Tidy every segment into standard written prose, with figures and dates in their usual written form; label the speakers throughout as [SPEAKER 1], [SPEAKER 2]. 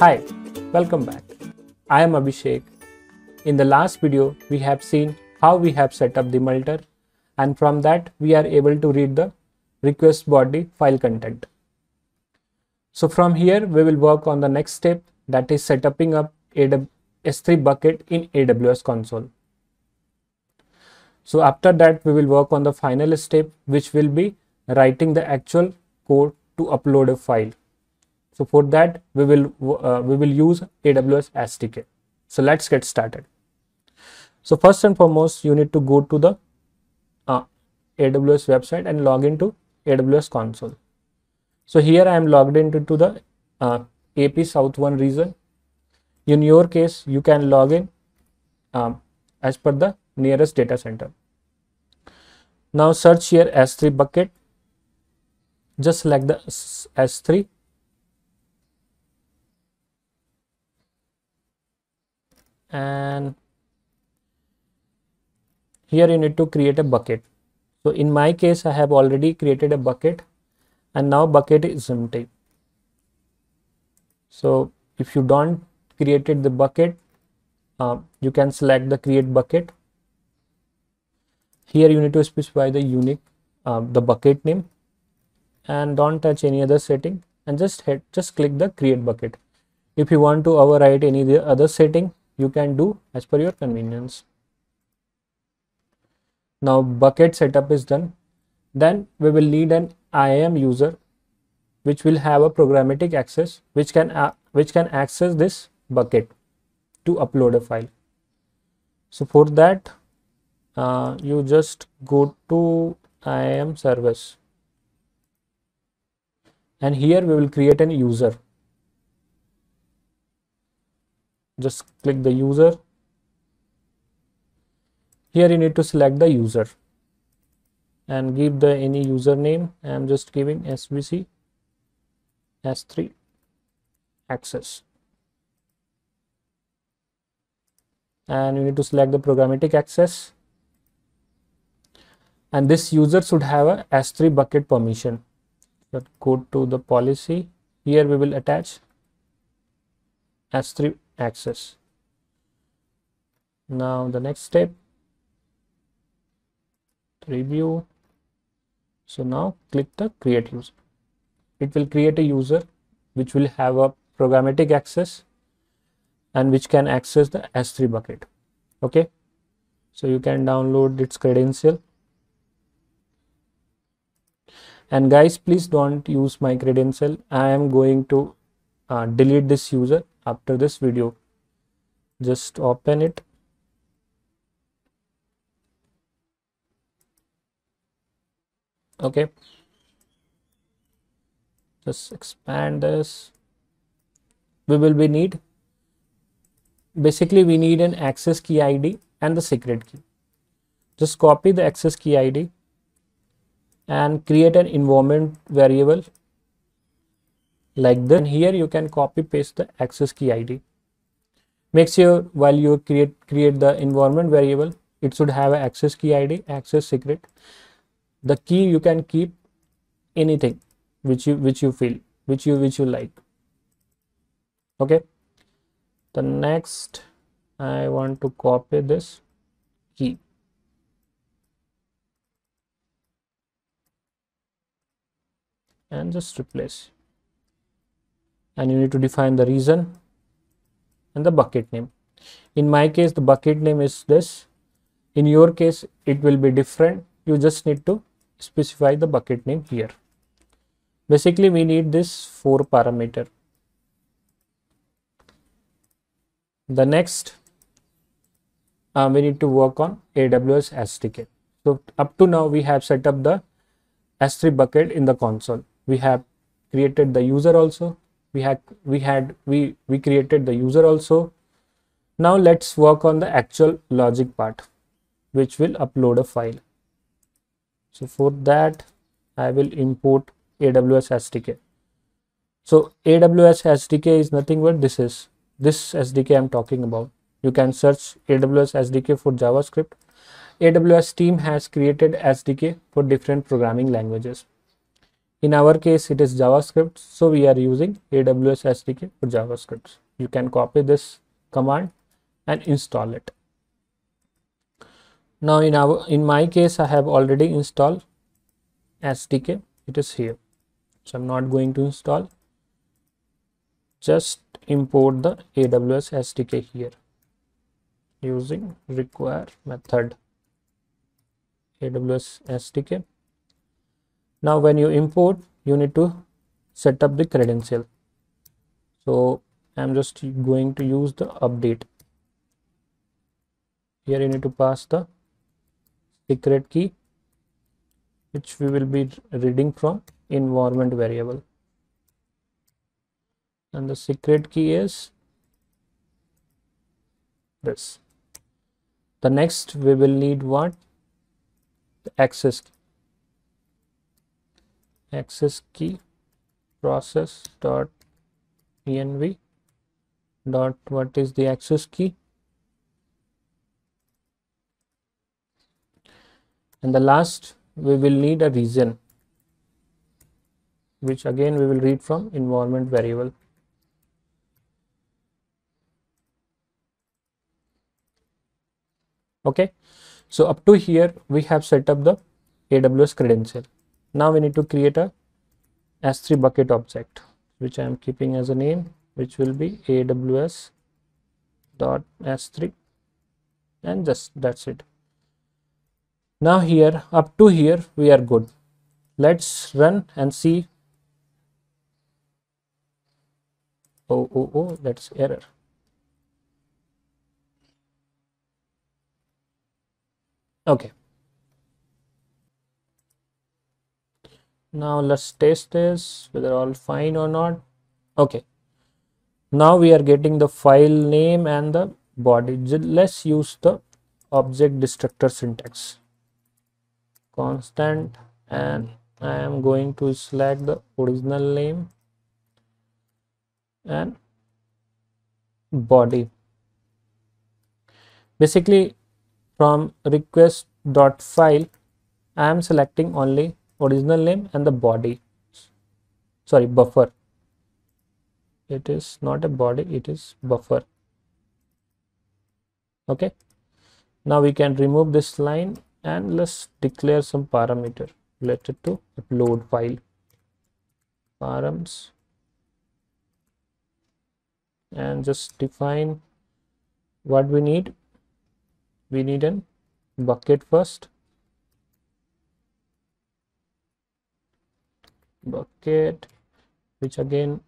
[SPEAKER 1] Hi, welcome back. I am Abhishek. In the last video, we have seen how we have set up the Multer, and from that we are able to read the request body file content. So from here we will work on the next step, that is setting up S3 bucket in AWS console. So after that we will work on the final step, which will be writing the actual code to upload a file. So for that we will use AWS SDK. So let's get started. So first and foremost, you need to go to the AWS website and log into AWS console. So here I am logged into the AP South 1 region. In your case, you can log in as per the nearest data center. Now search here S3 bucket. Just select the S3. And here you need to create a bucket. So in my case, I have already created a bucket and now bucket is empty. So if you don't created the bucket, you can select the create bucket. Here you need to specify the unique the bucket name and don't touch any other setting and just click the create bucket. If you want to override any other setting, you can do as per your convenience. Now bucket setup is done. Then we will need an IAM user which will have a programmatic access which can access this bucket to upload a file. So for that you just go to IAM service and here we will create an user. Just click the user. Here you need to select the user and give the any username. I am just giving SBC S3 access, and you need to select the programmatic access, and this user should have a S3 bucket permission. So go to the policy. Here we will attach S3 access. Now the next step, review. So now click the create user. It will create a user which will have a programmatic access and which can access the S3 bucket. Okay, so you can download its credential. And guys, please don't use my credential. I am going to delete this user after this video. Just open it. Okay, just expand this. We will be basically we need an access key ID and the secret key. Just copy the access key ID and create an environment variable like this, and here you can copy paste the access key ID. Make sure while you create the environment variable, it should have an access key ID, access secret. The key you can keep anything which you feel, which you like. Okay, the next I want to copy this key and just replace, and you need to define the region and the bucket name. In my case, the bucket name is this. In your case, it will be different. You just need to specify the bucket name here. Basically, we need this 4 parameter. The next, we need to work on AWS SDK. So up to now, we have set up the S3 bucket in the console. We have created the user also. We created the user also. Now let's work on the actual logic part, which will upload a file. So for that, I will import AWS SDK. So AWS SDK is nothing but this SDK I'm talking about. You can search AWS SDK for JavaScript. AWS team has created SDK for different programming languages. In our case, it is JavaScript, so we are using AWS SDK for JavaScript. You can copy this command and install it. Now in my case, I have already installed SDK. It is here, so I'm not going to install. Just import the AWS SDK here using require method AWS SDK. Now when you import, you need to set up the credential. So I'm just going to use the update. Here you need to pass the secret key, which we will be reading from environment variable, and the secret key is this. The next we will need what? The access key process dot env dot what is the access key, and the last we will need a reason, which again we will read from environment variable. Okay, so up to here we have set up the AWS credential. Now we need to create a S3 bucket object, which I am keeping as a name, which will be AWS dot S3, and just that's it. Now here, up to here we are good. Let's run and see. Oh, that's error. Okay, now let's test this whether all fine or not. Okay, now we are getting the file name and the body. Let's use the object destructor syntax, constant, and I am going to select the original name and body. Basically from request.file I am selecting only original name and the body, sorry, buffer. It is not a body, it is buffer. Okay, now we can remove this line and let's declare some parameter related to upload file, params, and just define what we need. We need an bucket first, bucket, which again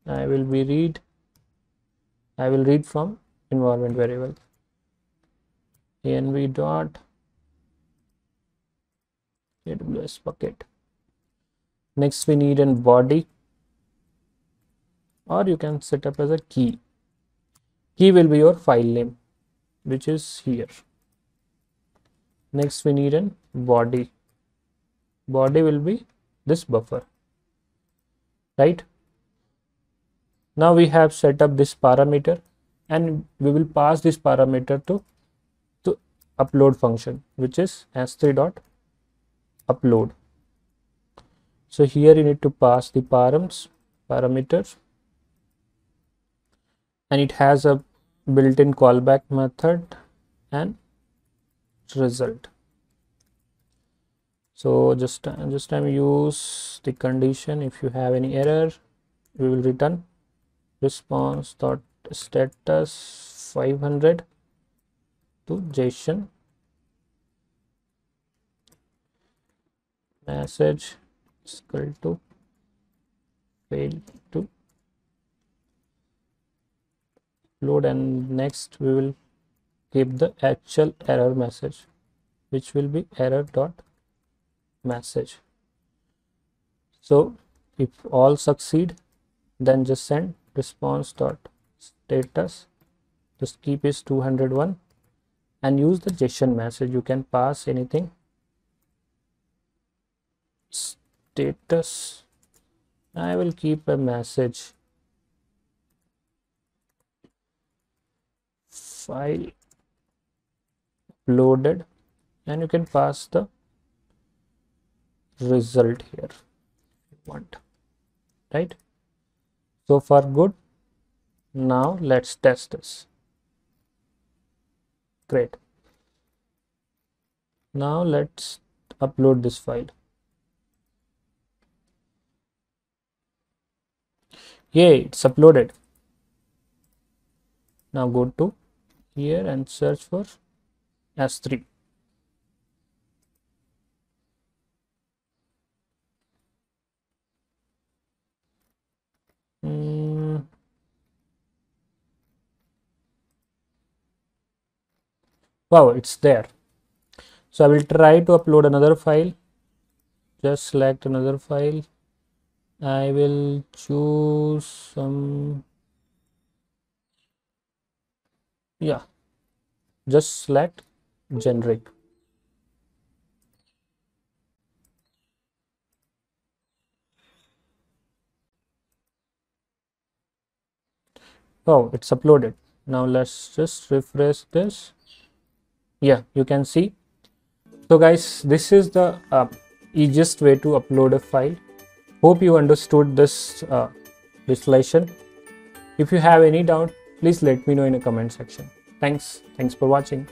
[SPEAKER 1] I will read from environment variable, env dot AWS bucket. Next we need an body, or you can set up as a key. Key will be your file name, which is here. Next we need an body. Body will be this buffer, right? Now we have set up this parameter, and we will pass this parameter to upload function, which is s3 dot upload. So here you need to pass the parameters, and it has a built-in callback method and result. So just use the condition. If you have any error, we will return response dot status 500 to JSON message is equal to fail to load, and next we will keep the actual error message, which will be error dot message. So if all succeed, then just send response dot status, just keep is 201, and use the JSON message. You can pass anything. Status, I will keep a message, file loaded, and you can pass the result here. want, right? So far good. Now let's test this. Great. Now let's upload this file. Yay, it's uploaded. Now go to here and search for S3. Wow, it's there. So I will try to upload another file. Just select another file. I will choose some, yeah, just select generic. Oh, it's uploaded. Now let's just refresh this. Yeah, you can see. So guys, this is the easiest way to upload a file. Hope you understood this installation. If you have any doubt, please let me know in the comment section. Thanks for watching.